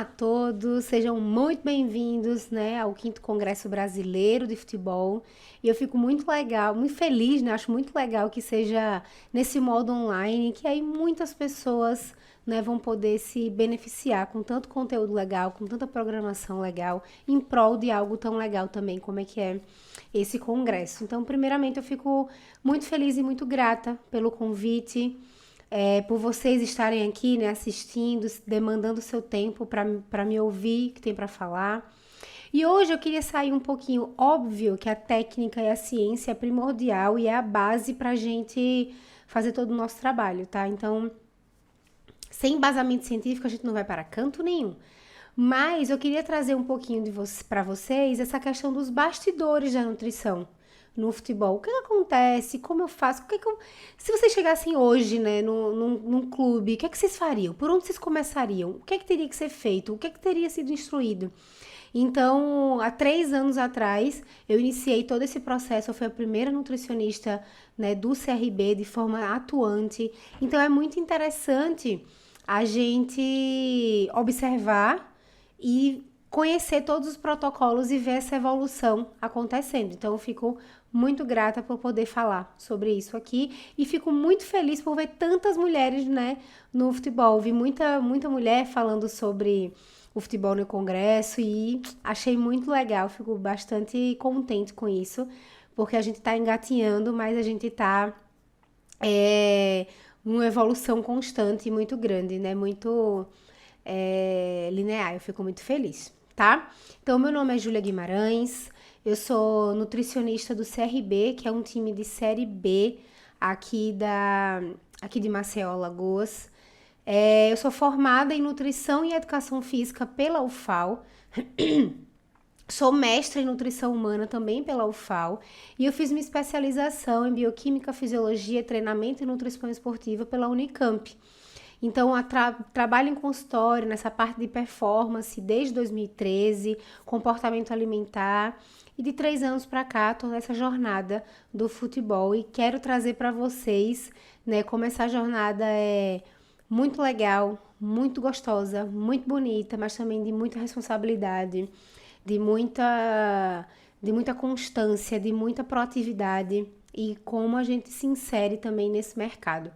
a todos, sejam muito bem-vindos, né, ao 5º Congresso Brasileiro de Futebol. E eu fico muito legal, muito feliz, né, acho muito legal que seja nesse modo online, que aí muitas pessoas, né, vão poder se beneficiar com tanto conteúdo legal, com tanta programação legal, em prol de algo tão legal também, como é que é esse congresso. Então, primeiramente, eu fico muito feliz e muito grata pelo convite, por vocês estarem aqui, né, assistindo, demandando seu tempo para me ouvir, que tem para falar. E hoje eu queria sair um pouquinho, óbvio que a técnica e a ciência é primordial e é a base para a gente fazer todo o nosso trabalho, tá? Então, sem embasamento científico, a gente não vai para canto nenhum. Mas eu queria trazer um pouquinho para vocês essa questão dos bastidores da nutrição no futebol. O que acontece? Como eu faço? Se vocês chegassem hoje, né, num clube, o que vocês fariam? Por onde vocês começariam? O que teria que ser feito? O que teria sido instruído? Então, há 3 anos atrás, eu iniciei todo esse processo. Eu fui a primeira nutricionista, né, do CRB de forma atuante. Então, é muito interessante a gente observar e conhecer todos os protocolos e ver essa evolução acontecendo. Então, eu fico muito grata por poder falar sobre isso aqui e fico muito feliz por ver tantas mulheres, né, no futebol. Vi muita mulher falando sobre o futebol no congresso e achei muito legal, fico bastante contente com isso, porque a gente tá engatinhando, mas a gente tá uma evolução constante e muito grande, né, muito linear. Eu fico muito feliz, tá? Então, meu nome é Júlia Guimarães, eu sou nutricionista do CRB, que é um time de Série B aqui de Maceió, Alagoas. Eu sou formada em Nutrição e Educação Física pela UFAL, sou mestra em Nutrição Humana também pela UFAL e eu fiz minha especialização em Bioquímica, Fisiologia, Treinamento e Nutrição Esportiva pela Unicamp. Então, trabalho em consultório nessa parte de performance desde 2013, comportamento alimentar, e de 3 anos para cá, tô nessa jornada do futebol e quero trazer para vocês, né, como essa jornada é muito legal, muito gostosa, muito bonita, mas também de muita responsabilidade, de muita constância, de muita proatividade e como a gente se insere também nesse mercado.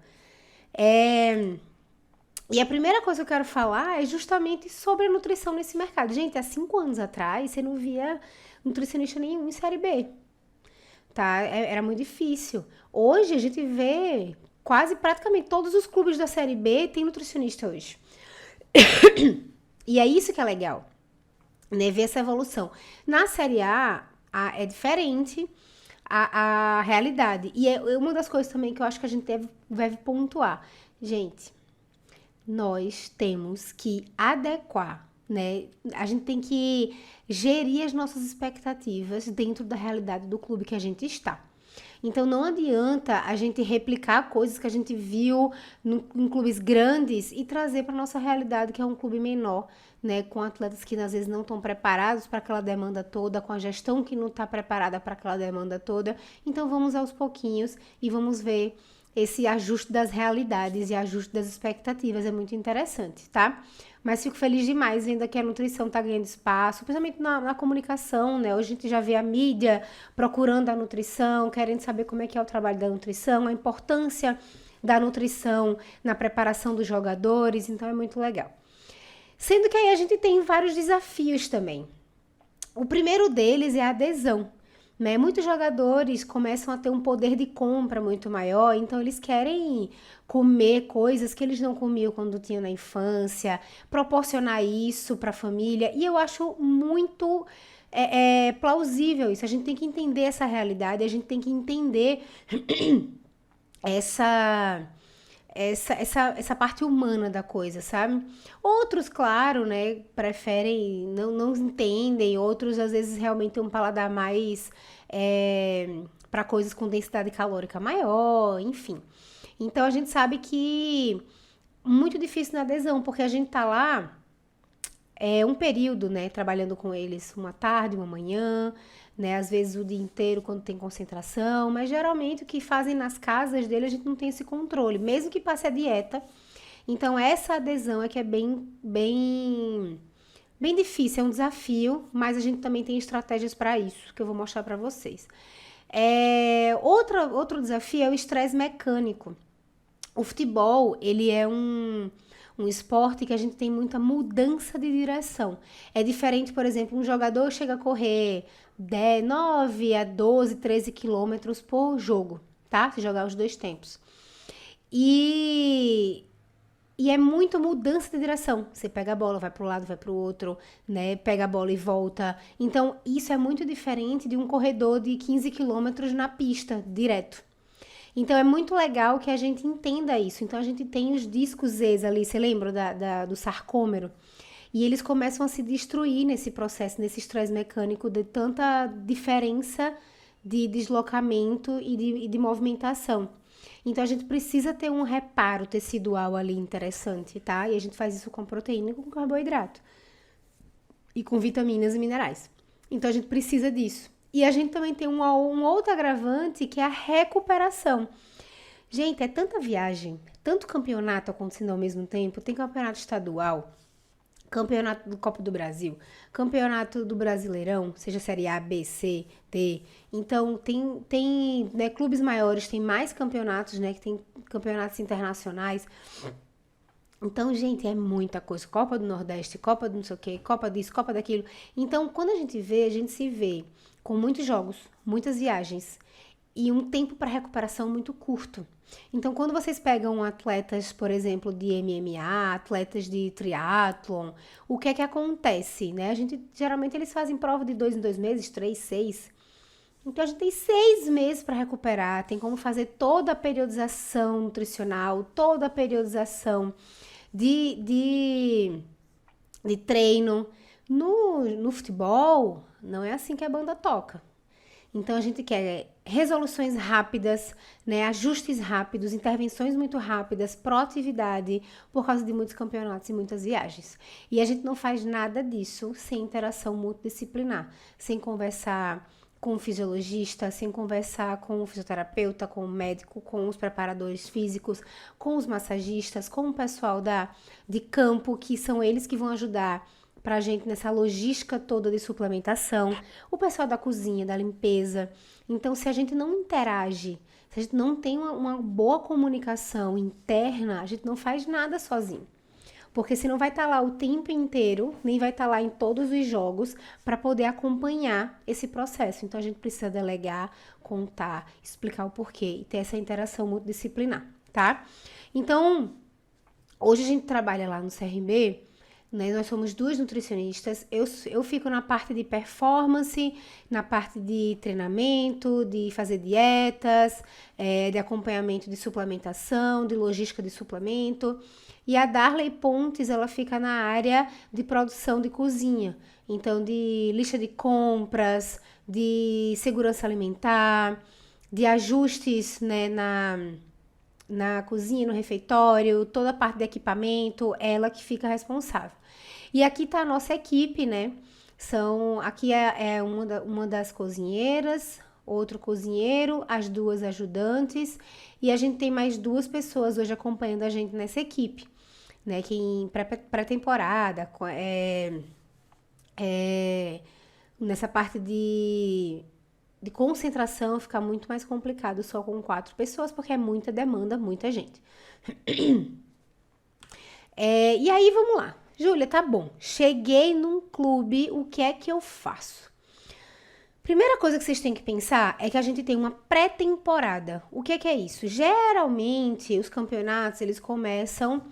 E a primeira coisa que eu quero falar é justamente sobre a nutrição nesse mercado. Gente, há 5 anos atrás, você não via nutricionista nenhum em Série B, tá? Era muito difícil. Hoje, a gente vê praticamente todos os clubes da Série B tem nutricionista hoje. E é isso que é legal, né? Ver essa evolução. Na Série A, é diferente a realidade. E é uma das coisas também que eu acho que a gente deve pontuar. Gente, nós temos que adequar, né? A gente tem que gerir as nossas expectativas dentro da realidade do clube que a gente está. Então, não adianta a gente replicar coisas que a gente viu em clubes grandes e trazer para nossa realidade, que é um clube menor, né? Com atletas que às vezes não estão preparados para aquela demanda toda, com a gestão que não está preparada para aquela demanda toda. Então, vamos aos pouquinhos e vamos ver esse ajuste das realidades e ajuste das expectativas. É muito interessante, tá? Mas fico feliz demais vendo que a nutrição tá ganhando espaço, principalmente na comunicação, né? Hoje a gente já vê a mídia procurando a nutrição, querendo saber como é que é o trabalho da nutrição, a importância da nutrição na preparação dos jogadores, então é muito legal. Sendo que aí a gente tem vários desafios também. O primeiro deles é a adesão, né? Muitos jogadores começam a ter um poder de compra muito maior, então eles querem comer coisas que eles não comiam quando tinham na infância, proporcionar isso para a família, e eu acho muito plausível isso. A gente tem que entender essa realidade, a gente tem que entender essa parte humana da coisa, sabe? Outros, claro, né, preferem, não entendem, outros às vezes realmente têm um paladar mais para coisas com densidade calórica maior, enfim. Então a gente sabe que muito difícil na adesão, porque a gente tá lá um período, né, trabalhando com eles, uma tarde, uma manhã, né, às vezes o dia inteiro quando tem concentração, mas geralmente o que fazem nas casas dele a gente não tem esse controle, mesmo que passe a dieta. Então essa adesão é que é bem Bem difícil, é um desafio, mas a gente também tem estratégias para isso, que eu vou mostrar para vocês. Outro desafio é o estresse mecânico. O futebol, ele é um esporte que a gente tem muita mudança de direção. É diferente, por exemplo, um jogador chega a correr 10, 9 a 12, 13 quilômetros por jogo, tá? Se jogar os dois tempos. E, e é muito mudança de direção. Você pega a bola, vai para um lado, vai para o outro, né? Pega a bola e volta. Então, isso é muito diferente de um corredor de 15 quilômetros na pista, direto. Então é muito legal que a gente entenda isso. Então a gente tem os discos Zs ali, você lembra do sarcômero? E eles começam a se destruir nesse processo, nesse estresse mecânico de tanta diferença de deslocamento e de movimentação. Então a gente precisa ter um reparo tecidual ali interessante, tá? E a gente faz isso com proteína e com carboidrato. E com vitaminas e minerais. Então a gente precisa disso. E a gente também tem um outro agravante que é a recuperação. Gente, é tanta viagem, tanto campeonato acontecendo ao mesmo tempo. Tem campeonato estadual, campeonato do Copa do Brasil, campeonato do Brasileirão, seja Série A, B, C, D. Então, tem né, clubes maiores, tem mais campeonatos, né? Que tem campeonatos internacionais. Então, gente, é muita coisa. Copa do Nordeste, Copa do não sei o quê, Copa disso, Copa daquilo. Então, quando a gente vê, a gente se vê com muitos jogos, muitas viagens e um tempo para recuperação muito curto. Então, quando vocês pegam atletas, por exemplo, de MMA, atletas de triatlon, o que é que acontece, né? A gente, geralmente, eles fazem prova de 2 em 2 meses, 3, 6. Então, a gente tem 6 meses para recuperar, tem como fazer toda a periodização nutricional, toda a periodização de, de treino. No futebol, não é assim que a banda toca. Então a gente quer resoluções rápidas, né, ajustes rápidos, intervenções muito rápidas, proatividade, por causa de muitos campeonatos e muitas viagens. E a gente não faz nada disso sem interação multidisciplinar, sem conversar com o fisiologista, sem conversar com o fisioterapeuta, com o médico, com os preparadores físicos, com os massagistas, com o pessoal de campo, que são eles que vão ajudar pra gente nessa logística toda de suplementação, o pessoal da cozinha, da limpeza. Então, se a gente não interage, se a gente não tem uma boa comunicação interna, a gente não faz nada sozinho. Porque se não vai estar lá o tempo inteiro, nem vai estar lá em todos os jogos para poder acompanhar esse processo. Então a gente precisa delegar, contar, explicar o porquê e ter essa interação multidisciplinar, tá? Então, hoje a gente trabalha lá no CRB, né? Nós somos 2 nutricionistas. Eu fico na parte de performance, na parte de treinamento, de fazer dietas, de acompanhamento de suplementação, de logística de suplemento. E a Darley Pontes, ela fica na área de produção de cozinha. Então, de lista de compras, de segurança alimentar, de ajustes, né, na cozinha, no refeitório, toda a parte de equipamento, ela que fica responsável. E aqui tá a nossa equipe, né? Aqui é uma das cozinheiras, outro cozinheiro, as 2 ajudantes, e a gente tem mais 2 pessoas hoje acompanhando a gente nessa equipe, né? Que em pré-temporada, nessa parte de concentração fica muito mais complicado só com 4 pessoas, porque é muita demanda, muita gente. E aí, vamos lá. Júlia, tá bom. Cheguei num clube, o que é que eu faço? Primeira coisa que vocês têm que pensar é que a gente tem uma pré-temporada. O que é isso? Geralmente, os campeonatos, eles começam,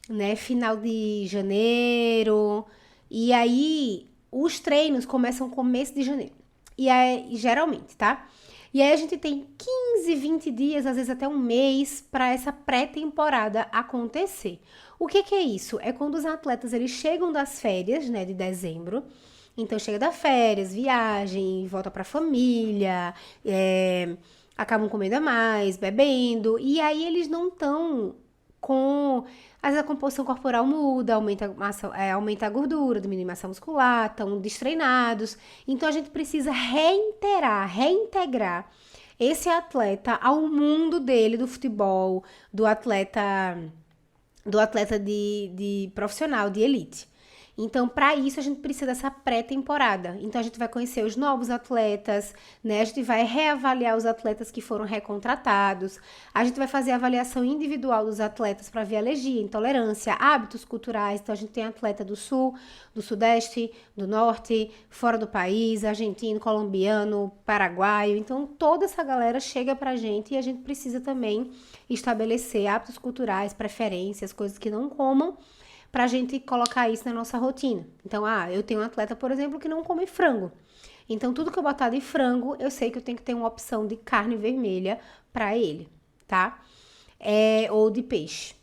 né, final de janeiro, e aí os treinos começam começo de janeiro. E aí, geralmente, tá? E aí a gente tem 15, 20 dias, às vezes até um mês, para essa pré-temporada acontecer. O que é isso? É quando os atletas eles chegam das férias, né, de dezembro. Então chega das férias, viagem, volta pra família, acabam comendo a mais, bebendo, e aí eles não estão com. Às vezes a composição corporal muda, aumenta a gordura, diminui a massa muscular, estão destreinados. Então a gente precisa reintegrar esse atleta ao mundo dele, do futebol, do atleta de profissional, de elite. Então, para isso, a gente precisa dessa pré-temporada. Então, a gente vai conhecer os novos atletas, né? A gente vai reavaliar os atletas que foram recontratados. A gente vai fazer a avaliação individual dos atletas para ver alergia, intolerância, hábitos culturais. Então, a gente tem atleta do sul, do sudeste, do norte, fora do país, argentino, colombiano, paraguaio. Então, toda essa galera chega pra gente e a gente precisa também estabelecer hábitos culturais, preferências, coisas que não comam, pra gente colocar isso na nossa rotina. Então, eu tenho um atleta, por exemplo, que não come frango. Então, tudo que eu botar de frango, eu sei que eu tenho que ter uma opção de carne vermelha pra ele, tá? Ou de peixe.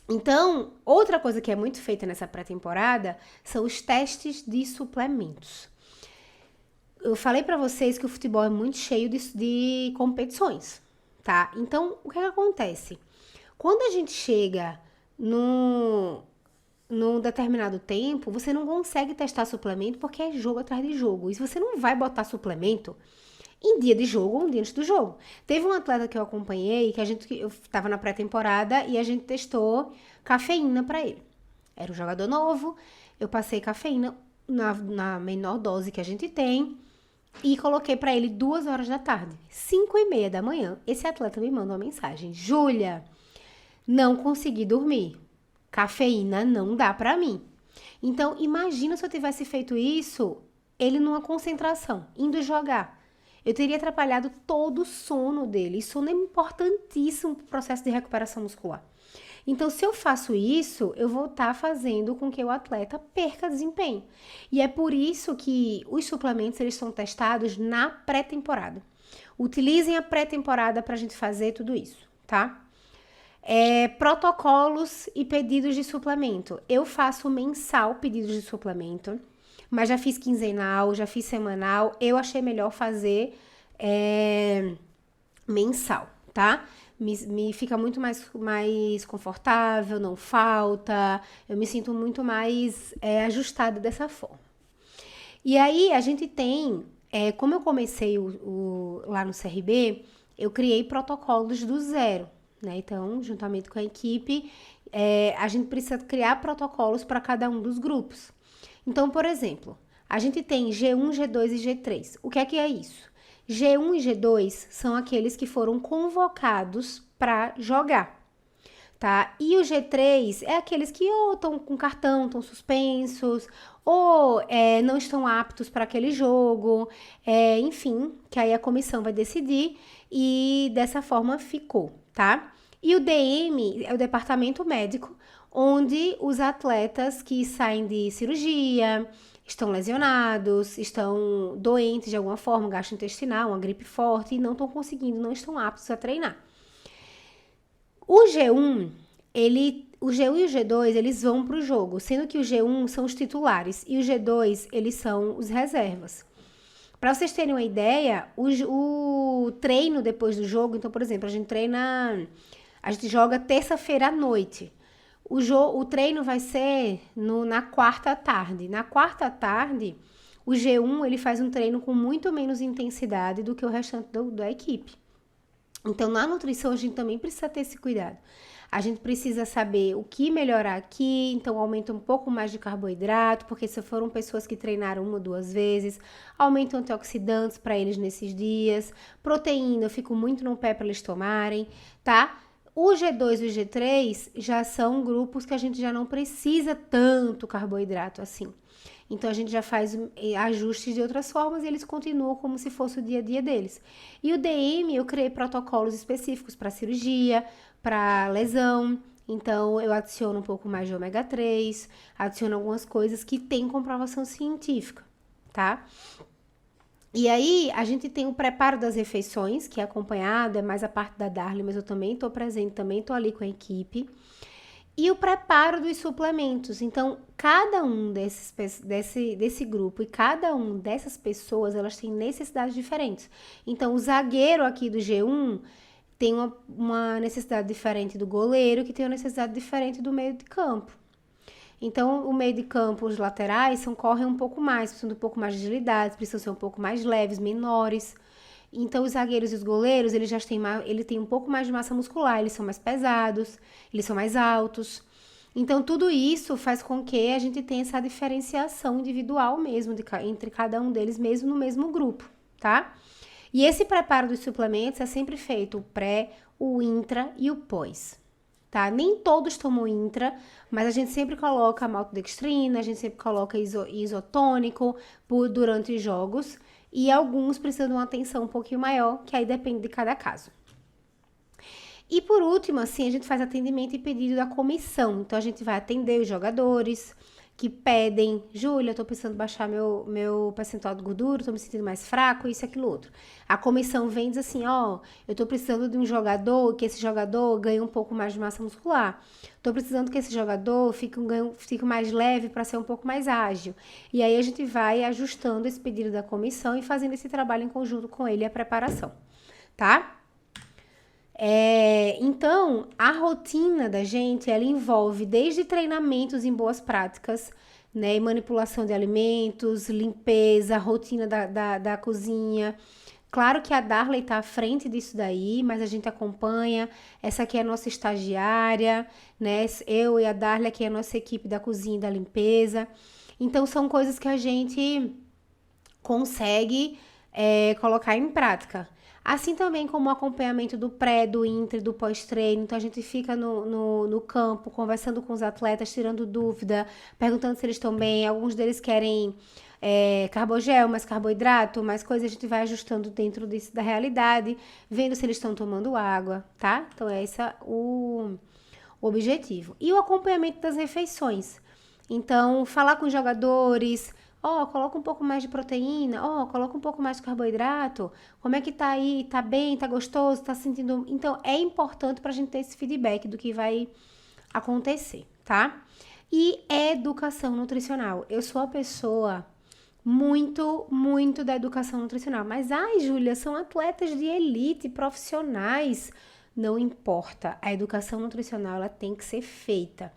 Então, outra coisa que é muito feita nessa pré-temporada são os testes de suplementos. Eu falei pra vocês que o futebol é muito cheio de competições, tá? Então, o que acontece? Quando a gente chega num determinado tempo, você não consegue testar suplemento porque é jogo atrás de jogo. E se você não vai botar suplemento em dia de jogo ou um dia antes do jogo. Teve um atleta que eu acompanhei, eu tava na pré-temporada e a gente testou cafeína pra ele. Era um jogador novo, eu passei cafeína na menor dose que a gente tem e coloquei pra ele 2 horas da tarde. 5h30 da manhã, esse atleta me manda uma mensagem: Júlia, não consegui dormir. Cafeína não dá pra mim. Então, imagina se eu tivesse feito isso, ele numa concentração, indo jogar. Eu teria atrapalhado todo o sono dele. E sono é importantíssimo para o processo de recuperação muscular. Então, se eu faço isso, eu vou estar fazendo com que o atleta perca desempenho. E é por isso que os suplementos eles são testados na pré-temporada. Utilizem a pré-temporada para a gente fazer tudo isso, tá? Protocolos e pedidos de suplemento. Eu faço mensal pedidos de suplemento, mas já fiz quinzenal, já fiz semanal. Eu achei melhor fazer mensal, tá? Me fica muito mais confortável, não falta. Eu me sinto muito mais ajustada dessa forma. E aí, a gente tem... como eu comecei lá no CRB, eu criei protocolos do zero, né? Então, juntamente com a equipe, a gente precisa criar protocolos para cada um dos grupos. Então, por exemplo, a gente tem G1, G2 e G3. O que é isso? G1 e G2 são aqueles que foram convocados para jogar, tá? E o G3 é aqueles que ou estão com cartão, estão suspensos, ou não estão aptos para aquele jogo, enfim, que aí a comissão vai decidir e dessa forma ficou, tá? E o DM é o departamento médico, onde os atletas que saem de cirurgia, estão lesionados, estão doentes de alguma forma, gastrointestinal, uma gripe forte e não estão conseguindo, não estão aptos a treinar. O G1 e o G2, eles vão para o jogo, sendo que o G1 são os titulares e o G2, eles são os reservas. Para vocês terem uma ideia, o treino depois do jogo, então, por exemplo, a gente joga terça-feira à noite. O treino vai ser na quarta tarde. Na quarta tarde, o G1 ele faz um treino com muito menos intensidade do que o restante da equipe. Então, na nutrição, a gente também precisa ter esse cuidado. A gente precisa saber o que melhorar aqui, então aumenta um pouco mais de carboidrato, porque se foram pessoas que treinaram 1 ou 2 vezes, aumenta antioxidantes para eles nesses dias, proteína, eu fico muito no pé para eles tomarem, tá? O G2 e o G3 já são grupos que a gente já não precisa tanto carboidrato assim. Então, a gente já faz ajustes de outras formas e eles continuam como se fosse o dia a dia deles. E o DM, eu criei protocolos específicos para cirurgia, para lesão. Então, eu adiciono um pouco mais de ômega 3, adiciono algumas coisas que têm comprovação científica, tá? E aí, a gente tem o preparo das refeições, que é acompanhado, é mais a parte da Darly, mas eu também estou presente, também estou ali com a equipe. E o preparo dos suplementos. Então, cada um desse grupo e cada um dessas pessoas, elas têm necessidades diferentes. Então, o zagueiro aqui do G1 tem uma necessidade diferente do goleiro, que tem uma necessidade diferente do meio de campo. Então, o meio de campo, os laterais, correm um pouco mais, precisam de um pouco mais de agilidade, precisam ser um pouco mais leves, menores. Então, os zagueiros e os goleiros, eles têm um pouco mais de massa muscular, eles são mais pesados, eles são mais altos. Então, tudo isso faz com que a gente tenha essa diferenciação individual mesmo entre cada um deles, mesmo no mesmo grupo, tá? E esse preparo dos suplementos é sempre feito o pré, o intra e o pós, tá? Nem todos tomam intra, mas a gente sempre coloca maltodextrina, a gente sempre coloca isotônico durante os jogos, e alguns precisam de uma atenção um pouquinho maior, que aí depende de cada caso. E por último, assim, a gente faz atendimento e pedido da comissão. Então, a gente vai atender os jogadores que pedem, Júlia, eu tô precisando baixar meu percentual de gordura, tô me sentindo mais fraco, isso, aquilo, outro. A comissão vem e diz assim, ó, eu tô precisando de um jogador, que esse jogador ganhe um pouco mais de massa muscular. Tô precisando que esse jogador fique mais leve para ser um pouco mais ágil. E aí a gente vai ajustando esse pedido da comissão e fazendo esse trabalho em conjunto com ele, a preparação, tá? Então, a rotina da gente, ela envolve desde treinamentos em boas práticas, né, e manipulação de alimentos, limpeza, rotina da cozinha. Claro que a Darley tá à frente disso daí, mas a gente acompanha. Essa aqui é a nossa estagiária, né? Eu e a Darley aqui é a nossa equipe da cozinha e da limpeza. Então, são coisas que a gente consegue colocar em prática. Assim também como o acompanhamento do pré, do intra e do pós-treino. Então, a gente fica no campo, conversando com os atletas, tirando dúvida, perguntando se eles estão bem. Alguns deles querem carbogel, mais carboidrato, mais coisas. A gente vai ajustando dentro da realidade, vendo se eles estão tomando água, tá? Então, esse é o objetivo. E o acompanhamento das refeições. Então, falar com os jogadores... coloca um pouco mais de proteína, coloca um pouco mais de carboidrato, como é que tá aí, tá bem, tá gostoso, tá sentindo... Então, é importante pra gente ter esse feedback do que vai acontecer, tá? E educação nutricional. Eu sou a pessoa muito da educação nutricional, mas, Júlia, são atletas de elite, profissionais. Não importa, a educação nutricional, ela tem que ser feita.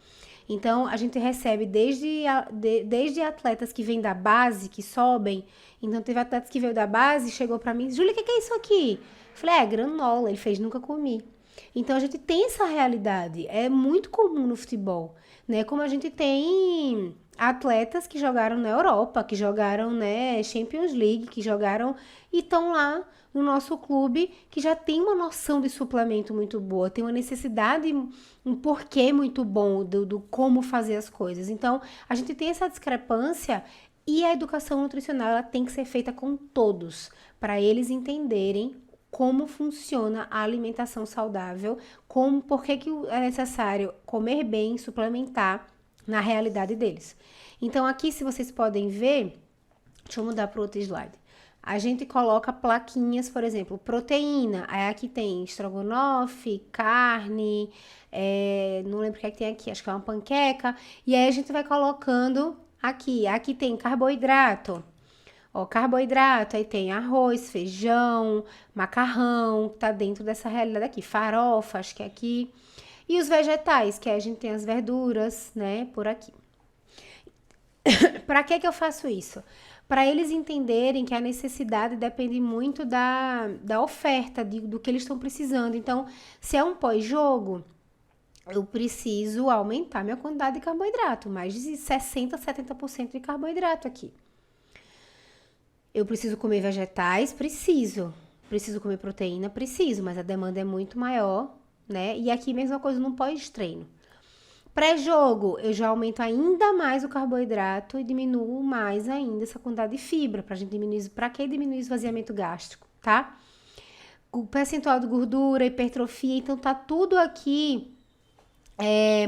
Então, a gente recebe desde atletas que vêm da base, que sobem. Então, teve atletas que veio da base, chegou pra mim, Júlia, o que é isso aqui? Eu falei, granola. Ele fez, nunca comi. Então, a gente tem essa realidade. É muito comum no futebol, né? Como a gente tem atletas que jogaram na Europa, que jogaram, né, Champions League, que jogaram e estão lá no nosso clube, que já tem uma noção de suplemento muito boa, tem uma necessidade, um porquê muito bom do como fazer as coisas. Então, a gente tem essa discrepância e a educação nutricional, ela tem que ser feita com todos, para eles entenderem como funciona a alimentação saudável, por que é necessário comer bem, suplementar na realidade deles. Então, aqui, se vocês podem ver, deixa eu mudar para outro slide. A gente coloca plaquinhas, por exemplo, proteína. Aí aqui tem estrogonofe, carne, não lembro o que é que tem aqui, acho que é uma panqueca. E aí a gente vai colocando aqui. Aqui tem carboidrato. Carboidrato, aí tem arroz, feijão, macarrão, que tá dentro dessa realidade aqui. Farofa, acho que é aqui. E os vegetais, que aí a gente tem as verduras, né, por aqui. Para que eu faço isso? Para eles entenderem que a necessidade depende muito da oferta, do que eles estão precisando. Então, se é um pós-jogo, eu preciso aumentar minha quantidade de carboidrato, mais de 60%, 70% de carboidrato aqui. Eu preciso comer vegetais? Preciso. Preciso comer proteína? Preciso, mas a demanda é muito maior, né? E aqui, mesma coisa no pós-treino. Pré-jogo, eu já aumento ainda mais o carboidrato e diminuo mais ainda essa quantidade de fibra, para que diminuir o esvaziamento gástrico, tá? O percentual de gordura, hipertrofia, então tá tudo aqui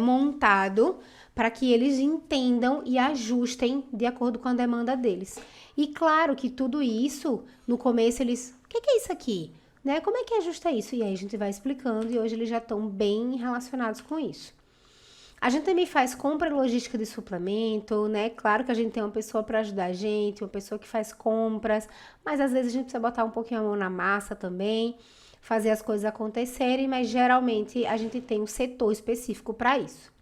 montado para que eles entendam e ajustem de acordo com a demanda deles. E claro que tudo isso, no começo eles, o que é isso aqui? Né? Como é que ajusta isso? E aí a gente vai explicando e hoje eles já estão bem relacionados com isso. A gente também faz compra e logística de suplemento, né? Claro que a gente tem uma pessoa para ajudar a gente, uma pessoa que faz compras, mas às vezes a gente precisa botar um pouquinho a mão na massa também, fazer as coisas acontecerem, mas geralmente a gente tem um setor específico para isso.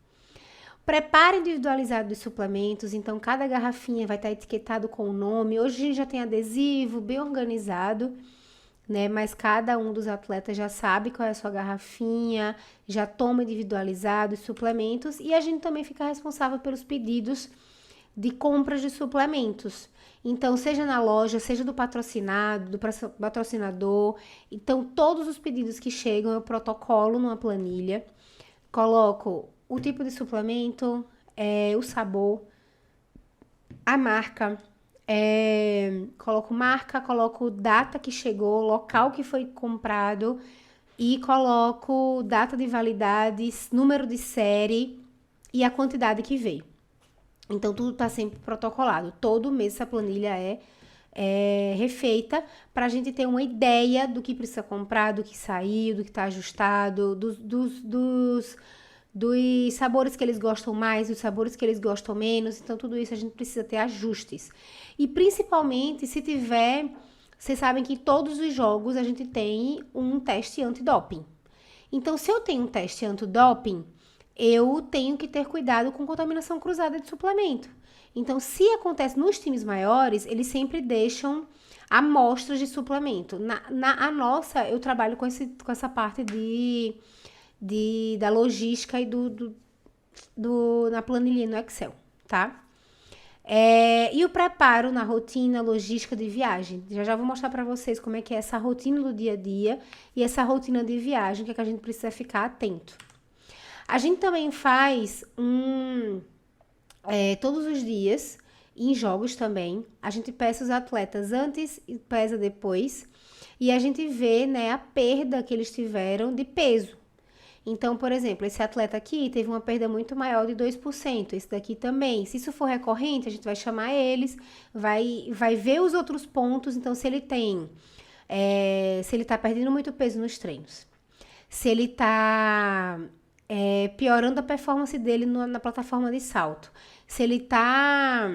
Preparo individualizado dos suplementos, então cada garrafinha vai estar etiquetado com o nome. Hoje a gente já tem adesivo bem organizado, né? Mas cada um dos atletas já sabe qual é a sua garrafinha, já toma individualizado os suplementos e a gente também fica responsável pelos pedidos de compras de suplementos. Então, seja na loja, seja do patrocinado, do patrocinador. Então, todos os pedidos que chegam eu protocolo numa planilha, coloco o tipo de suplemento, o sabor, a marca, coloco data que chegou, local que foi comprado e coloco data de validade, número de série e a quantidade que veio. Então, tudo está sempre protocolado. Todo mês essa planilha é refeita para a gente ter uma ideia do que precisa comprar, do que saiu, do que está ajustado, dos sabores que eles gostam mais, dos sabores que eles gostam menos. Então, tudo isso a gente precisa ter ajustes. E principalmente se tiver. Vocês sabem que em todos os jogos a gente tem um teste antidoping. Então, se eu tenho um teste antidoping, eu tenho que ter cuidado com contaminação cruzada de suplemento. Então, se acontece nos times maiores, eles sempre deixam amostras de suplemento. A nossa, eu trabalho com essa parte da logística e na planilha no Excel, tá? E o preparo na rotina logística de viagem. Já vou mostrar para vocês como é que é essa rotina do dia a dia e essa rotina de viagem, que é que a gente precisa ficar atento. A gente também faz todos os dias, em jogos também, a gente pesa os atletas antes e pesa depois, e a gente vê, né, a perda que eles tiveram de peso. Então, por exemplo, esse atleta aqui teve uma perda muito maior de 2%, esse daqui também. Se isso for recorrente, a gente vai chamar eles, vai ver os outros pontos. Então, se ele tá perdendo muito peso nos treinos, se ele tá piorando a performance dele na plataforma de salto, se ele tá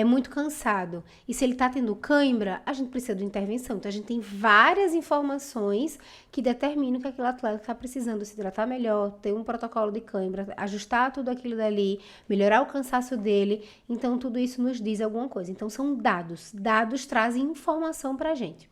muito cansado e se ele tá tendo cãibra, a gente precisa de intervenção. Então, a gente tem várias informações que determinam que aquele atleta tá precisando se hidratar melhor, ter um protocolo de cãibra, ajustar tudo aquilo dali, melhorar o cansaço dele. Então, tudo isso nos diz alguma coisa. Então, são dados. Dados trazem informação pra gente.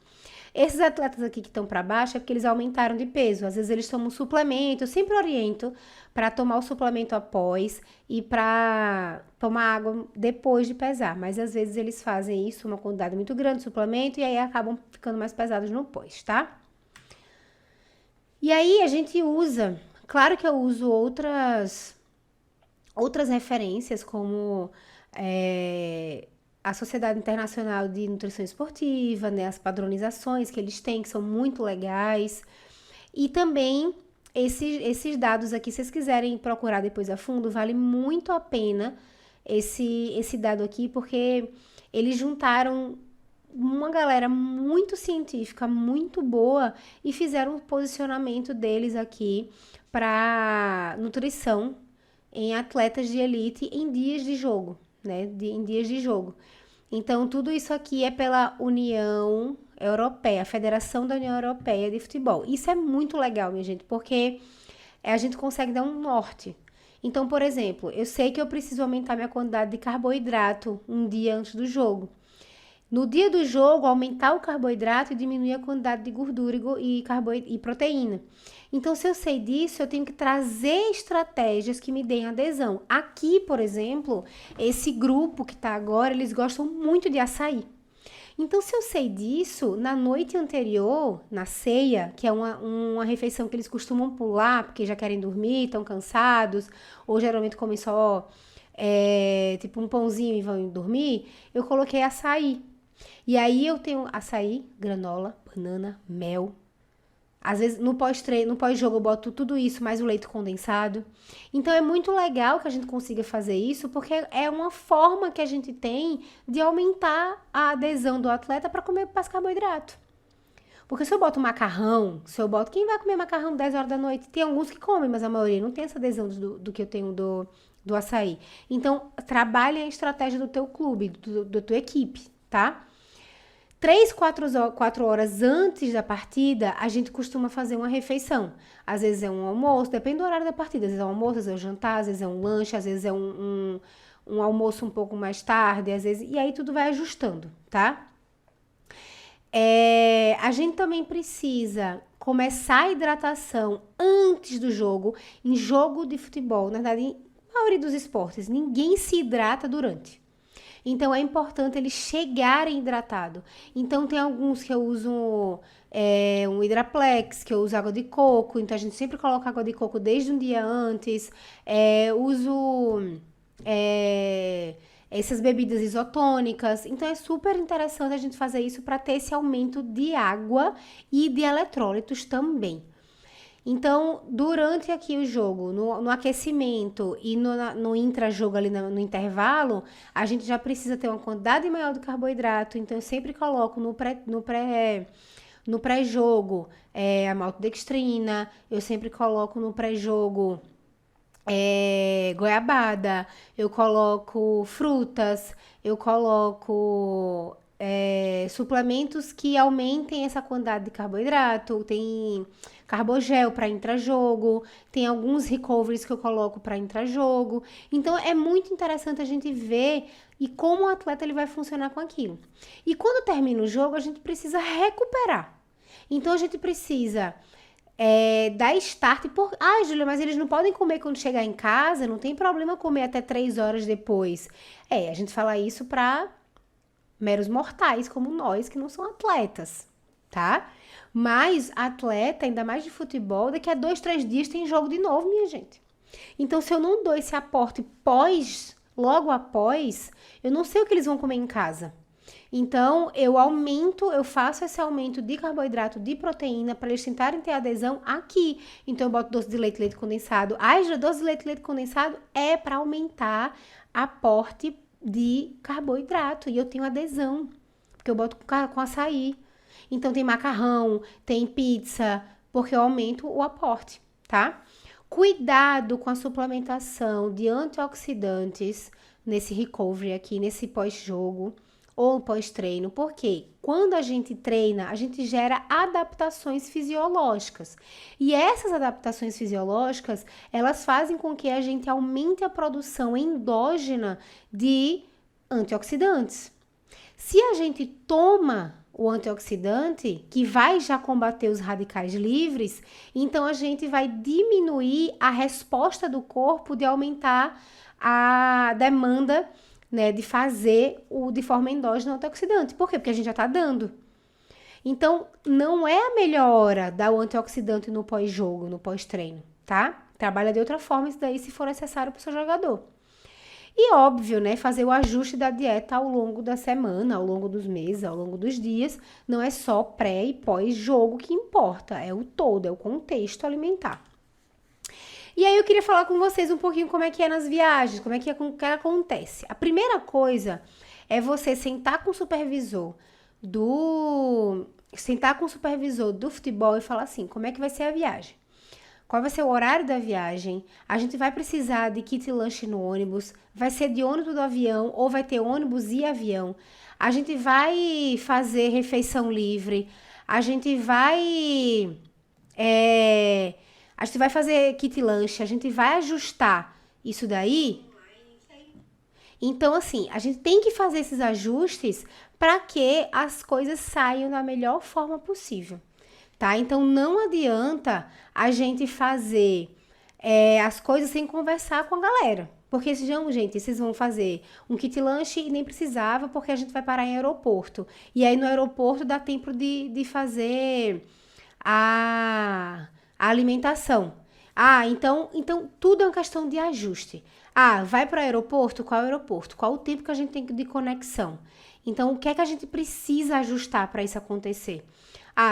Esses atletas aqui que estão para baixo é porque eles aumentaram de peso. Às vezes eles tomam um suplemento. Eu sempre oriento para tomar o suplemento após e para tomar água depois de pesar. Mas às vezes eles fazem isso, uma quantidade muito grande de suplemento, e aí acabam ficando mais pesados no pós, tá? E aí a gente usa, claro que eu uso outras referências, como a Sociedade Internacional de Nutrição Esportiva, né, as padronizações que eles têm, que são muito legais. E também esses dados aqui, se vocês quiserem procurar depois a fundo, vale muito a pena esse dado aqui, porque eles juntaram uma galera muito científica, muito boa, e fizeram o posicionamento deles aqui para nutrição em atletas de elite em dias de jogo, né? Em dias de jogo. Então, tudo isso aqui é pela União Europeia, a Federação da União Europeia de Futebol. Isso é muito legal, minha gente, porque a gente consegue dar um norte. Então, por exemplo, eu sei que eu preciso aumentar minha quantidade de carboidrato um dia antes do jogo. No dia do jogo, aumentar o carboidrato e diminuir a quantidade de gordura e proteína. Então, se eu sei disso, eu tenho que trazer estratégias que me deem adesão. Aqui, por exemplo, esse grupo que tá agora, eles gostam muito de açaí. Então, se eu sei disso, na noite anterior, na ceia, que é uma refeição que eles costumam pular, porque já querem dormir, estão cansados, ou geralmente comem só tipo um pãozinho e vão dormir, eu coloquei açaí. E aí eu tenho açaí, granola, banana, mel. Às vezes no pós-jogo eu boto tudo isso, mais o leite condensado. Então é muito legal que a gente consiga fazer isso, porque é uma forma que a gente tem de aumentar a adesão do atleta para comer mais carboidrato. Porque se eu boto macarrão, quem vai comer macarrão 10 horas da noite? Tem alguns que comem, mas a maioria não tem essa adesão do que eu tenho do açaí. Então, trabalhe a estratégia do teu clube, da tua equipe, tá? 3, 4 horas antes da partida, a gente costuma fazer uma refeição. Às vezes é um almoço, depende do horário da partida. Às vezes é um almoço, às vezes é um jantar, às vezes é um lanche, às vezes é um almoço um pouco mais tarde, às vezes... E aí tudo vai ajustando, tá? A gente também precisa começar a hidratação antes do jogo. Em jogo de futebol, na verdade, em maioria dos esportes, ninguém se hidrata durante. Então é importante eles chegarem hidratado. Então tem alguns que eu uso um Hidraplex, que eu uso água de coco. Então a gente sempre coloca água de coco desde um dia antes. Uso essas bebidas isotônicas. Então é super interessante a gente fazer isso para ter esse aumento de água e de eletrólitos também. Então, durante aqui o jogo, no aquecimento e no intrajogo ali no intervalo, a gente já precisa ter uma quantidade maior de carboidrato. Então, eu sempre coloco no pré-jogo a maltodextrina, eu sempre coloco no pré-jogo goiabada, eu coloco frutas, eu coloco suplementos que aumentem essa quantidade de carboidrato, tem carbogel para intrajogo, tem alguns recoveries que eu coloco para intrajogo. Então é muito interessante a gente ver e como o atleta ele vai funcionar com aquilo. E quando termina o jogo, a gente precisa recuperar. Então a gente precisa dar start por. Ah, Júlia, mas eles não podem comer quando chegar em casa, não tem problema comer até 3 horas depois. A gente fala isso para meros mortais como nós, que não são atletas, tá? Mas atleta, ainda mais de futebol, daqui a 2, 3 dias tem jogo de novo, minha gente. Então, se eu não dou esse aporte logo após, eu não sei o que eles vão comer em casa. Então, eu faço esse aumento de carboidrato, de proteína, para eles tentarem ter adesão aqui. Então, eu boto doce de leite, leite condensado. Doce de leite, leite condensado é para aumentar aporte de carboidrato. E eu tenho adesão, porque eu boto com açaí. Então, tem macarrão, tem pizza, porque eu aumento o aporte, tá? Cuidado com a suplementação de antioxidantes nesse recovery aqui, nesse pós-jogo ou pós-treino, porque quando a gente treina, a gente gera adaptações fisiológicas. E essas adaptações fisiológicas, elas fazem com que a gente aumente a produção endógena de antioxidantes. Se a gente toma o antioxidante, que vai já combater os radicais livres, então a gente vai diminuir a resposta do corpo de aumentar a demanda, né, de fazer de forma endógena o antioxidante. Por quê? Porque a gente já tá dando. Então, não é a melhor hora dar o antioxidante no pós-jogo, no pós-treino, tá? Trabalha de outra forma isso daí se for necessário para o seu jogador. E óbvio, né, fazer o ajuste da dieta ao longo da semana, ao longo dos meses, ao longo dos dias. Não é só pré e pós-jogo que importa, é o todo, é o contexto alimentar. E aí eu queria falar com vocês um pouquinho como é que é nas viagens, como é que acontece. A primeira coisa é você sentar com o supervisor do futebol e falar assim, como é que vai ser a viagem? Qual vai ser o horário da viagem? A gente vai precisar de kit lanche no ônibus? Vai ser de ônibus do avião ou vai ter ônibus e avião? A gente vai fazer refeição livre? A gente vai fazer kit lanche? A gente vai ajustar isso daí? Então, assim, a gente tem que fazer esses ajustes para que as coisas saiam da melhor forma possível. Tá? Então, não adianta a gente fazer as coisas sem conversar com a galera. Porque, gente, vocês vão fazer um kit lanche e nem precisava, porque a gente vai parar em aeroporto. E aí, no aeroporto, dá tempo de fazer a alimentação. Então tudo é uma questão de ajuste. Vai para o aeroporto? Qual aeroporto? Qual o tempo que a gente tem de conexão? Então, o que é que a gente precisa ajustar para isso acontecer?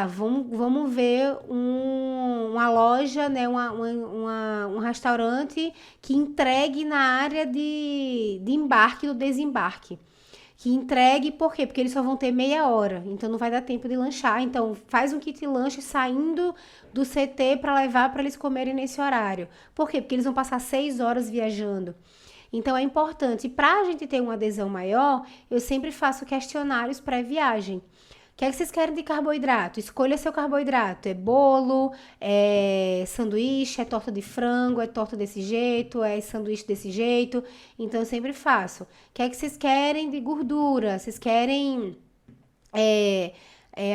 Vamos ver uma loja, né, um restaurante que entregue na área de embarque do desembarque. Que entregue, por quê? Porque eles só vão ter meia hora, então não vai dar tempo de lanchar. Então, faz um kit lanche saindo do CT para levar para eles comerem nesse horário. Por quê? Porque eles vão passar 6 horas viajando. Então, é importante. E para a gente ter uma adesão maior, eu sempre faço questionários pré-viagem. O que é que vocês querem de carboidrato? Escolha seu carboidrato. É bolo, é sanduíche, é torta de frango, é torta desse jeito, é sanduíche desse jeito. Então, eu sempre faço. O que é que vocês querem de gordura? Vocês querem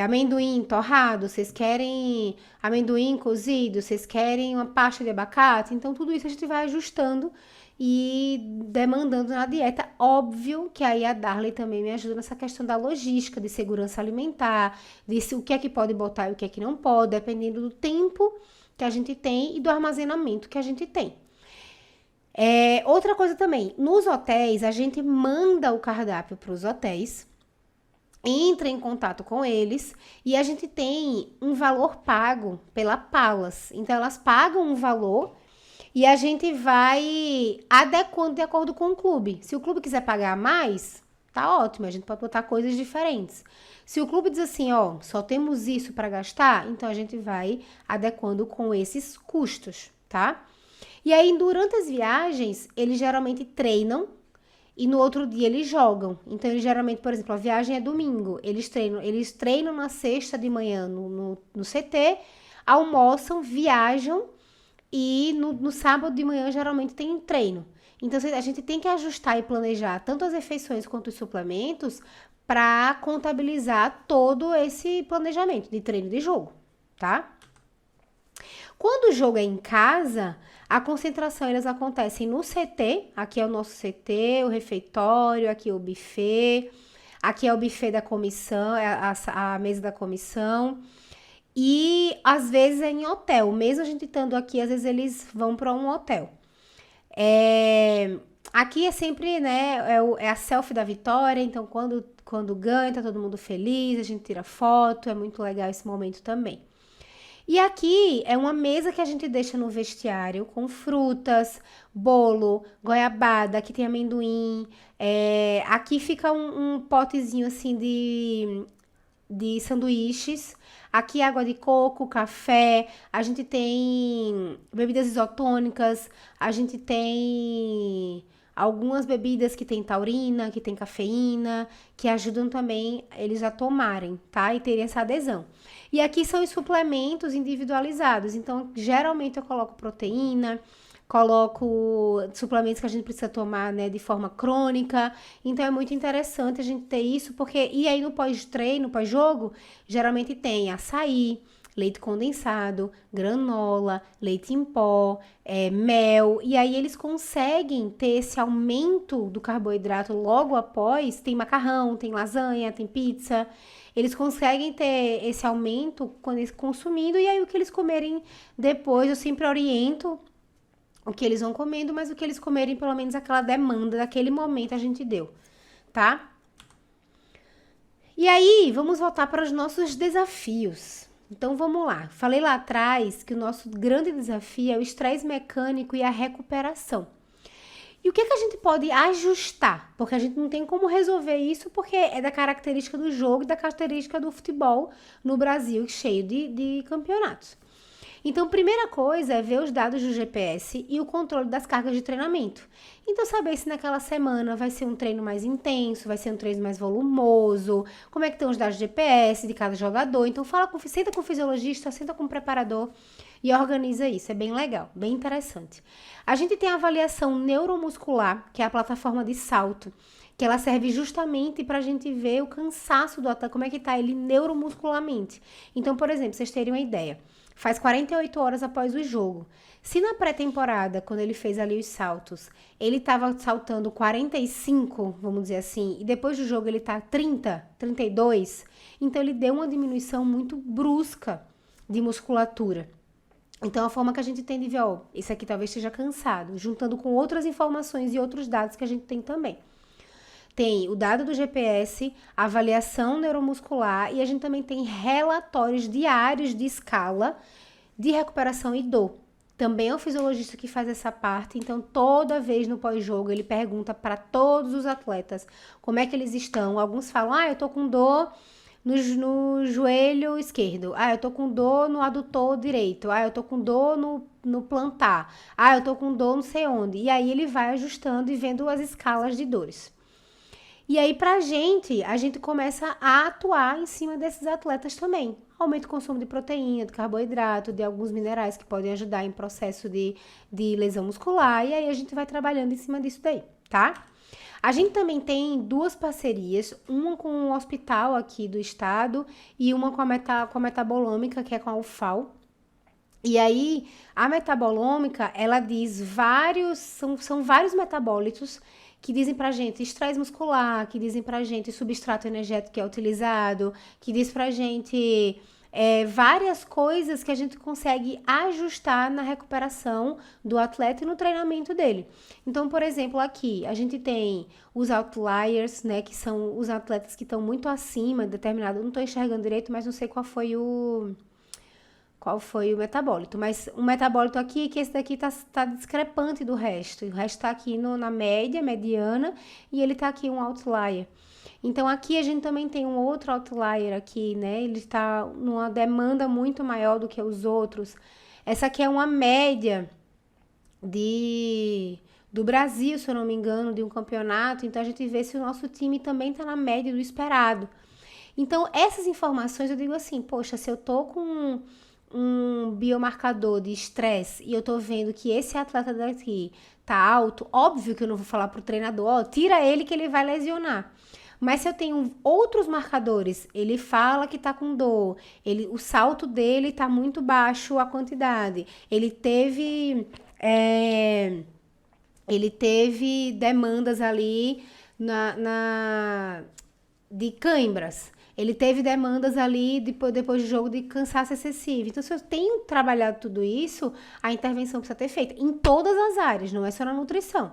amendoim torrado, vocês querem amendoim cozido, vocês querem uma pasta de abacate. Então, tudo isso a gente vai ajustando e demandando na dieta. Óbvio que aí a Darley também me ajuda nessa questão da logística, de segurança alimentar, de o que é que pode botar e o que é que não pode, dependendo do tempo que a gente tem e do armazenamento que a gente tem. Outra coisa também, nos hotéis, a gente manda o cardápio para os hotéis, entra em contato com eles e a gente tem um valor pago pela Palas. Então, elas pagam um valor e a gente vai adequando de acordo com o clube. Se o clube quiser pagar mais, tá ótimo, a gente pode botar coisas diferentes. Se o clube diz assim, ó, só temos isso para gastar, então a gente vai adequando com esses custos, tá? E aí, durante as viagens, eles geralmente treinam e no outro dia eles jogam. Então, eles geralmente, por exemplo, a viagem é domingo, eles treinam na sexta de manhã no CT, almoçam, viajam e no sábado de manhã geralmente tem treino. Então, a gente tem que ajustar e planejar tanto as refeições quanto os suplementos para contabilizar todo esse planejamento de treino e de jogo, tá? Quando o jogo é em casa, a concentração elas acontecem no CT, aqui é o nosso CT, o refeitório, aqui é o buffet, aqui é o buffet da comissão, a mesa da comissão. E às vezes é em hotel, mesmo a gente estando aqui, às vezes eles vão para um hotel. Aqui é sempre, né, é a selfie da vitória, então quando ganha, tá todo mundo feliz, a gente tira foto, é muito legal esse momento também. E aqui é uma mesa que a gente deixa no vestiário com frutas, bolo, goiabada, aqui tem amendoim, aqui fica um potezinho assim de sanduíches, aqui água de coco, café, a gente tem bebidas isotônicas, a gente tem algumas bebidas que tem taurina, que tem cafeína, que ajudam também eles a tomarem, tá? E terem essa adesão. E aqui são os suplementos individualizados, então geralmente eu coloco proteína, coloco suplementos que a gente precisa tomar, né, de forma crônica. Então é muito interessante a gente ter isso, porque e aí no pós-treino, pós-jogo, geralmente tem açaí, leite condensado, granola, leite em pó, mel, e aí eles conseguem ter esse aumento do carboidrato logo após, tem macarrão, tem lasanha, tem pizza, eles conseguem ter esse aumento quando eles consumindo, e aí o que eles comerem depois, eu sempre oriento o que eles vão comendo, mas o que eles comerem, pelo menos aquela demanda daquele momento a gente deu, tá? E aí, vamos voltar para os nossos desafios. Então, vamos lá. Falei lá atrás que o nosso grande desafio é o estresse mecânico e a recuperação. E o que a gente pode ajustar? Porque a gente não tem como resolver isso, porque é da característica do jogo e da característica do futebol no Brasil, cheio de campeonatos. Então, primeira coisa é ver os dados do GPS e o controle das cargas de treinamento. Então, saber se naquela semana vai ser um treino mais intenso, vai ser um treino mais volumoso, como é que estão os dados de GPS de cada jogador. Então, senta com o fisiologista, senta com o preparador e organiza isso. É bem legal, bem interessante. A gente tem a avaliação neuromuscular, que é a plataforma de salto, que ela serve justamente para a gente ver o cansaço do atleta, como é que tá ele neuromuscularmente. Então, por exemplo, vocês terem uma ideia, faz 48 horas após o jogo. Se na pré-temporada, quando ele fez ali os saltos, ele estava saltando 45, vamos dizer assim, e depois do jogo ele tá 30, 32, então ele deu uma diminuição muito brusca de musculatura. Então, a forma que a gente tem de ver, ó, esse aqui talvez esteja cansado, juntando com outras informações e outros dados que a gente tem também. Tem o dado do GPS, avaliação neuromuscular e a gente também tem relatórios diários de escala de recuperação e dor. Também é o fisiologista que faz essa parte, então toda vez no pós-jogo ele pergunta para todos os atletas como é que eles estão. Alguns falam, eu tô com dor no joelho esquerdo, eu tô com dor no adutor direito, eu tô com dor no plantar, eu tô com dor não sei onde. E aí ele vai ajustando e vendo as escalas de dores. E aí, a gente começa a atuar em cima desses atletas também. Aumenta o consumo de proteína, de carboidrato, de alguns minerais que podem ajudar em processo de lesão muscular. E aí, a gente vai trabalhando em cima disso daí, tá? A gente também tem duas parcerias, uma com o hospital aqui do estado e uma com a Metabolômica, que é com a UFAL. E aí, a metabolômica, ela diz são vários metabólitos que dizem pra gente estresse muscular, que dizem pra gente substrato energético que é utilizado, que diz pra gente várias coisas que a gente consegue ajustar na recuperação do atleta e no treinamento dele. Então, por exemplo, aqui a gente tem os outliers, né, que são os atletas que estão muito acima de determinado, não estou enxergando direito, mas não sei qual foi o metabólito, mas um metabólito aqui que esse daqui tá discrepante do resto. O resto tá aqui na média, mediana, e ele tá aqui um outlier. Então aqui a gente também tem um outro outlier aqui, né? Ele está numa demanda muito maior do que os outros. Essa aqui é uma média do Brasil, se eu não me engano, de um campeonato. Então a gente vê se o nosso time também tá na média do esperado. Então essas informações eu digo assim, poxa, se eu tô com um biomarcador de estresse e eu tô vendo que esse atleta daqui tá alto, óbvio que eu não vou falar pro treinador, ó, tira ele que ele vai lesionar. Mas se eu tenho outros marcadores, ele fala que tá com dor, o salto dele tá muito baixo a quantidade, ele teve demandas ali de cãibras. Ele teve demandas ali depois do jogo de cansaço excessivo. Então, se eu tenho trabalhado tudo isso, a intervenção precisa ter feita em todas as áreas, não é só na nutrição.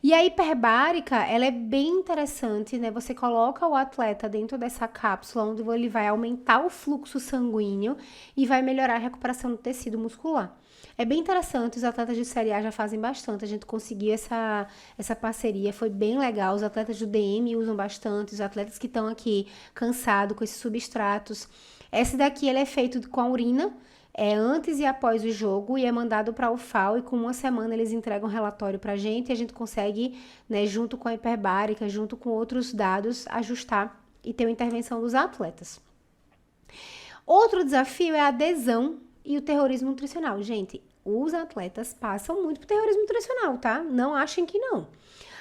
E a hiperbárica, ela é bem interessante, né? Você coloca o atleta dentro dessa cápsula, onde ele vai aumentar o fluxo sanguíneo e vai melhorar a recuperação do tecido muscular. É bem interessante, os atletas de Série A já fazem bastante, a gente conseguiu essa parceria, foi bem legal, os atletas do DM usam bastante, os atletas que estão aqui cansados com esses substratos. Esse daqui, ele é feito com a urina, antes e após o jogo, e é mandado para a UFAL, e com uma semana eles entregam um relatório para a gente, e a gente consegue, né, junto com a hiperbárica, junto com outros dados, ajustar e ter uma intervenção dos atletas. Outro desafio é a adesão e o terrorismo nutricional. Gente, os atletas passam muito por terrorismo nutricional, tá? Não achem que não.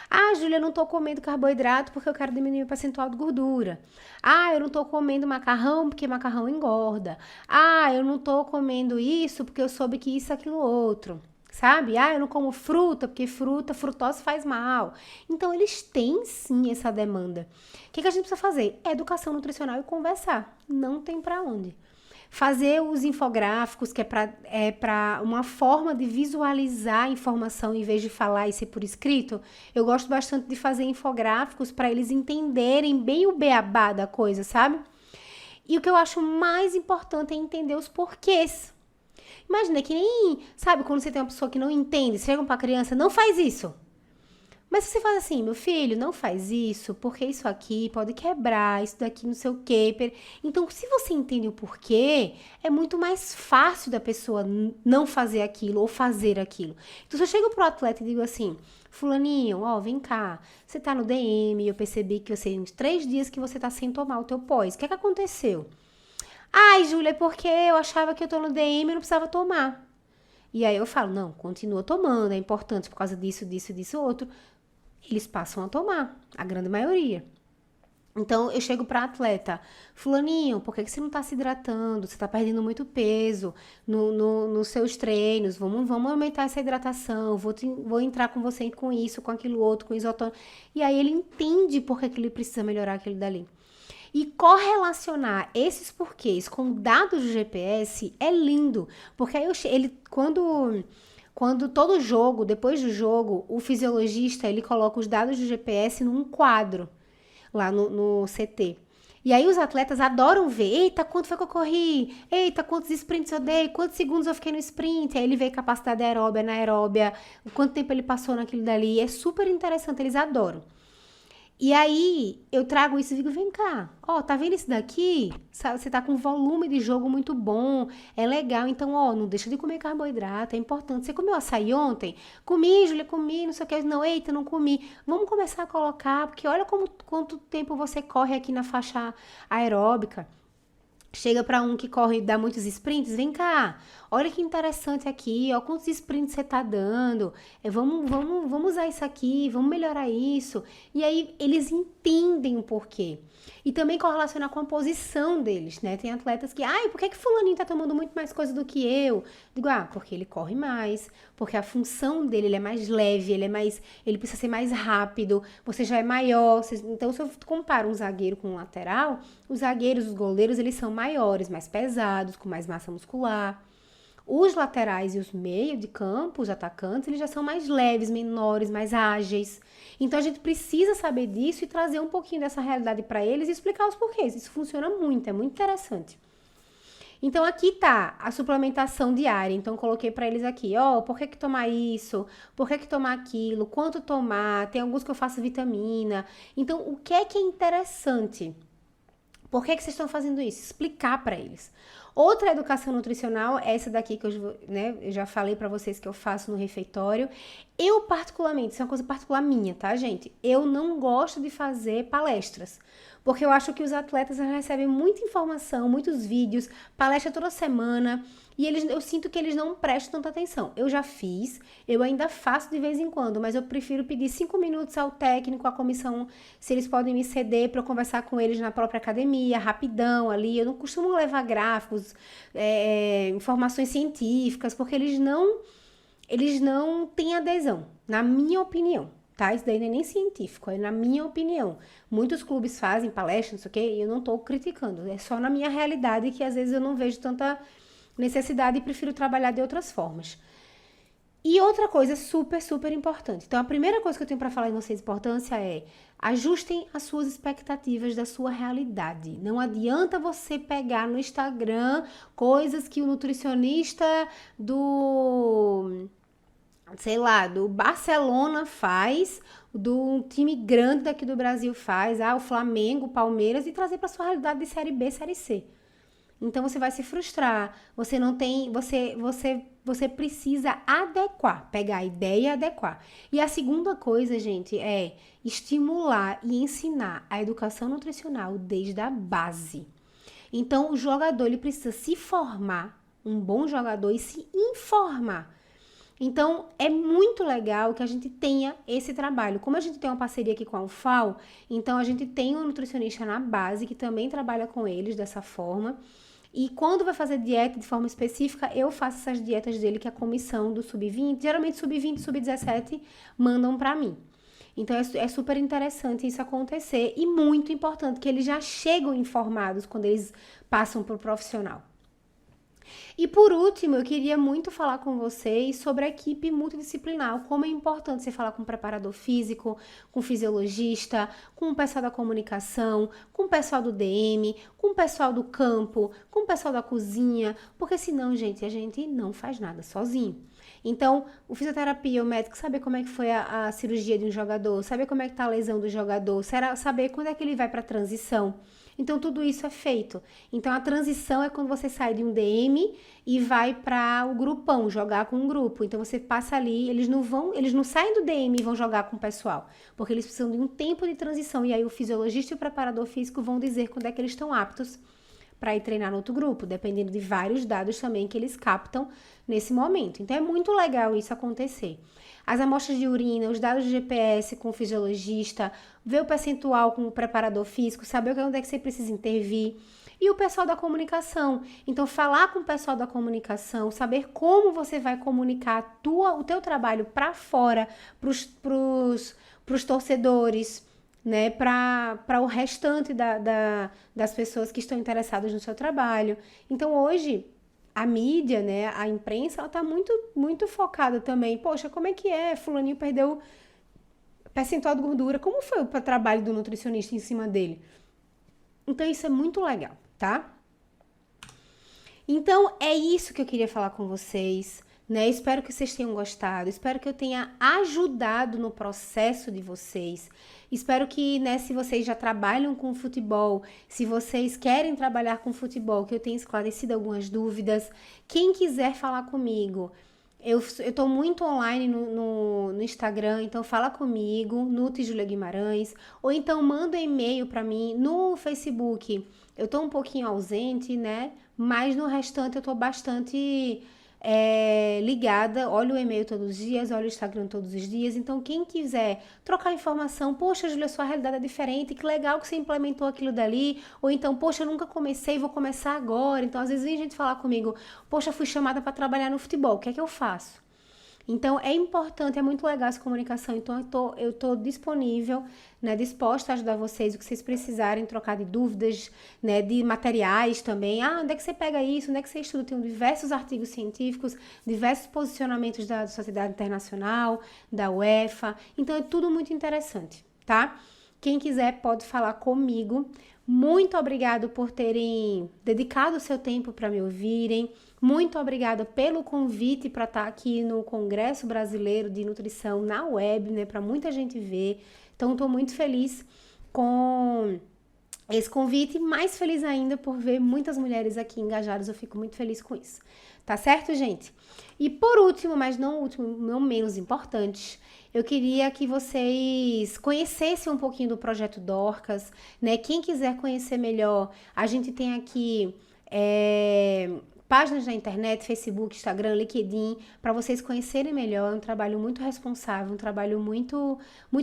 Ah, Júlia, eu não tô comendo carboidrato porque eu quero diminuir o percentual de gordura. Ah, eu não tô comendo macarrão porque macarrão engorda. Ah, eu não tô comendo isso porque eu soube que isso, aquilo, outro. Sabe? Ah, eu não como fruta porque frutose faz mal. Então, eles têm sim essa demanda. O que a gente precisa fazer? Educação nutricional e conversar. Não tem pra onde. Fazer os infográficos, que é para uma forma de visualizar a informação em vez de falar e ser por escrito. Eu gosto bastante de fazer infográficos para eles entenderem bem o beabá da coisa, sabe? E o que eu acho mais importante é entender os porquês. Imagina que nem, sabe, quando você tem uma pessoa que não entende, chega para a criança, não faz isso. Mas se você faz assim, meu filho, não faz isso, porque isso aqui pode quebrar, isso daqui não sei o quê. Então, se você entende o porquê, é muito mais fácil da pessoa não fazer aquilo ou fazer aquilo. Então, se eu chego pro atleta e digo assim, fulaninho, ó, vem cá, você tá no DM, eu percebi que você, em 3 dias que você tá sem tomar o teu pós, o que aconteceu? Ai, Júlia, é porque eu achava que eu tô no DM e não precisava tomar. E aí eu falo, não, continua tomando, é importante por causa disso, disso, disso, outro. Eles passam a tomar, a grande maioria. Então, eu chego para atleta, fulaninho, por que você não tá se hidratando? Você tá perdendo muito peso nos seus treinos, vamos aumentar essa hidratação, vou entrar com você com isso, com aquilo outro, com isotônico. E aí ele entende por que ele precisa melhorar aquilo dali. E correlacionar esses porquês com dados do GPS é lindo, porque aí quando todo jogo, depois do jogo, o fisiologista ele coloca os dados do GPS num quadro lá no CT. E aí os atletas adoram ver, eita, quanto foi que eu corri? Eita, quantos sprints eu dei? Quantos segundos eu fiquei no sprint? Aí ele vê capacidade aeróbia, anaeróbia, o quanto tempo ele passou naquilo dali. É super interessante, eles adoram. E aí, eu trago isso e digo, vem cá, ó, tá vendo isso daqui? Você tá com um volume de jogo muito bom, é legal, então, ó, não deixa de comer carboidrato, é importante. Você comeu açaí ontem? Comi, Júlia, comi, não sei o que. Não, eita, não comi. Vamos começar a colocar, porque olha quanto tempo você corre aqui na faixa aeróbica. Chega para um que corre e dá muitos sprints, vem cá, olha que interessante aqui, ó, quantos sprints você tá dando, vamos usar isso aqui, vamos melhorar isso. E aí eles entendem o porquê. E também correlacionar com a posição deles, né? Tem atletas que, por que fulaninho tá tomando muito mais coisa do que eu? Digo, porque ele corre mais, porque a função dele, ele é mais leve, ele precisa ser mais rápido, você já é maior. Então, se eu comparo um zagueiro com um lateral, os zagueiros, os goleiros, eles são maiores, mais pesados, com mais massa muscular. Os laterais e os meios de campo, os atacantes, eles já são mais leves, menores, mais ágeis. Então a gente precisa saber disso e trazer um pouquinho dessa realidade para eles e explicar os porquês. Isso funciona muito, é muito interessante. Então aqui tá a suplementação diária. Então coloquei para eles aqui, por que tomar isso? Por que tomar aquilo? Quanto tomar? Tem alguns que eu faço vitamina. Então o que é interessante? Por que vocês estão fazendo isso? Explicar para eles. Outra educação nutricional, essa daqui que eu já falei para vocês que eu faço no refeitório. Eu particularmente, isso é uma coisa particular minha, tá, gente? Eu não gosto de fazer palestras, porque eu acho que os atletas recebem muita informação, muitos vídeos, palestra toda semana, e eu sinto que eles não prestam tanta atenção. Eu já fiz, eu ainda faço de vez em quando, mas eu prefiro pedir 5 minutos ao técnico, à comissão, se eles podem me ceder para eu conversar com eles na própria academia, rapidão ali. Eu não costumo levar gráficos, informações científicas, porque eles não têm adesão, na minha opinião. Tá? Isso daí não é nem científico, é na minha opinião. Muitos clubes fazem palestras, não sei o quê, e eu não tô criticando. É só na minha realidade que às vezes eu não vejo tanta necessidade e prefiro trabalhar de outras formas. E outra coisa super, super importante. Então, a primeira coisa que eu tenho para falar em vocês de importância é ajustem as suas expectativas da sua realidade. Não adianta você pegar no Instagram coisas que o nutricionista do Barcelona faz, do time grande daqui do Brasil faz, o Flamengo, o Palmeiras, e trazer para sua realidade de Série B, Série C. Então você vai se frustrar, você precisa adequar, pegar a ideia e adequar. E a segunda coisa, gente, é estimular e ensinar a educação nutricional desde a base. Então o jogador ele precisa se formar, um bom jogador, e se informar. Então, é muito legal que a gente tenha esse trabalho. Como a gente tem uma parceria aqui com a UFAL, então a gente tem um nutricionista na base que também trabalha com eles dessa forma. E quando vai fazer dieta de forma específica, eu faço essas dietas dele, que é a comissão do sub-20. Geralmente sub-20 e sub-17 mandam pra mim. Então, é super interessante isso acontecer e muito importante que eles já chegam informados quando eles passam pro profissional. E por último, eu queria muito falar com vocês sobre a equipe multidisciplinar, como é importante você falar com um preparador físico, com um fisiologista, com o pessoal da comunicação, com o pessoal do DM, com o pessoal do campo, com o pessoal da cozinha, porque senão, gente, a gente não faz nada sozinho. Então, o fisioterapia, o médico, saber como é que foi a cirurgia de um jogador, saber como é que tá a lesão do jogador, saber quando é que ele vai para a transição. Então, tudo isso é feito. Então, a transição é quando você sai de um DM e vai para o grupão, jogar com um grupo. Então, você passa ali, eles não saem do DM e vão jogar com o pessoal, porque eles precisam de um tempo de transição. E aí, o fisiologista e o preparador físico vão dizer quando é que eles estão aptos para ir treinar no outro grupo, dependendo de vários dados também que eles captam nesse momento. Então, é muito legal isso acontecer. As amostras de urina, os dados de GPS com o fisiologista, ver o percentual com o preparador físico, saber onde é que você precisa intervir. E o pessoal da comunicação. Então, falar com o pessoal da comunicação, saber como você vai comunicar o teu trabalho para fora, pros torcedores, né, para o restante das pessoas que estão interessadas no seu trabalho. Então, hoje, a mídia, né, a imprensa, ela tá muito, muito focada também. Poxa, como é que é? Fulaninho perdeu percentual de gordura. Como foi o trabalho do nutricionista em cima dele? Então, isso é muito legal, tá? Então, é isso que eu queria falar com vocês, né? Espero que vocês tenham gostado, espero que eu tenha ajudado no processo de vocês. Espero que, né, se vocês já trabalham com futebol, se vocês querem trabalhar com futebol, que eu tenha esclarecido algumas dúvidas. Quem quiser falar comigo, Eu tô muito online no Instagram, então fala comigo, Nutri Julia Guimarães, ou então manda um e-mail para mim no Facebook. Eu tô um pouquinho ausente, né? Mas no restante eu tô bastante ligada. Olho o e-mail todos os dias, olho o Instagram todos os dias. Então, quem quiser trocar informação, poxa, Julia, sua realidade é diferente, que legal que você implementou aquilo dali. Ou então, poxa, eu nunca comecei, vou começar agora. Então, às vezes vem gente falar comigo, poxa, fui chamada para trabalhar no futebol, o que é que eu faço? Então é importante, é muito legal essa comunicação. Então eu tô disponível, né, disposta a ajudar vocês, o que vocês precisarem, trocar de dúvidas, né, de materiais também. Ah, onde é que você pega isso? Onde é que você estuda? Tem diversos artigos científicos, diversos posicionamentos da Sociedade Internacional, da UEFA. Então é tudo muito interessante, tá? Quem quiser pode falar comigo. Muito obrigado por terem dedicado o seu tempo para me ouvirem. Muito obrigada pelo convite para estar aqui no Congresso Brasileiro de Nutrição na web, né, para muita gente ver. Então, estou muito feliz com esse convite, mais feliz ainda por ver muitas mulheres aqui engajadas. Eu fico muito feliz com isso. Tá certo, gente? E por último, mas não último, não menos importante, eu queria que vocês conhecessem um pouquinho do projeto Dorcas, né? Quem quiser conhecer melhor, a gente tem aqui páginas na internet, Facebook, Instagram, LinkedIn, para vocês conhecerem melhor. É um trabalho muito responsável, um trabalho muito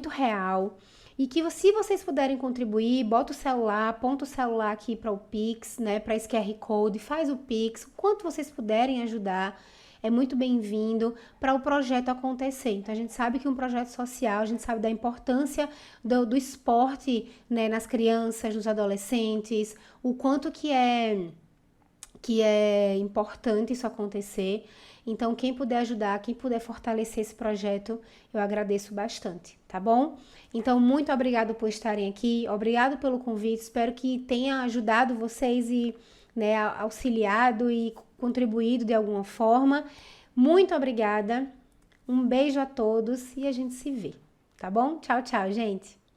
real. E que se vocês puderem contribuir, bota o celular, aponta o celular aqui para o Pix, né, para esse QR Code, faz o Pix, o quanto vocês puderem ajudar, é muito bem-vindo para o projeto acontecer. Então, a gente sabe que um projeto social, a gente sabe da importância do esporte, né, nas crianças, nos adolescentes, o quanto que é importante isso acontecer. Então, quem puder ajudar, quem puder fortalecer esse projeto, eu agradeço bastante, tá bom? Então, muito obrigado por estarem aqui, obrigado pelo convite, espero que tenha ajudado vocês e, né, auxiliado e contribuído de alguma forma. Muito obrigada, um beijo a todos e a gente se vê, tá bom? Tchau, tchau, gente!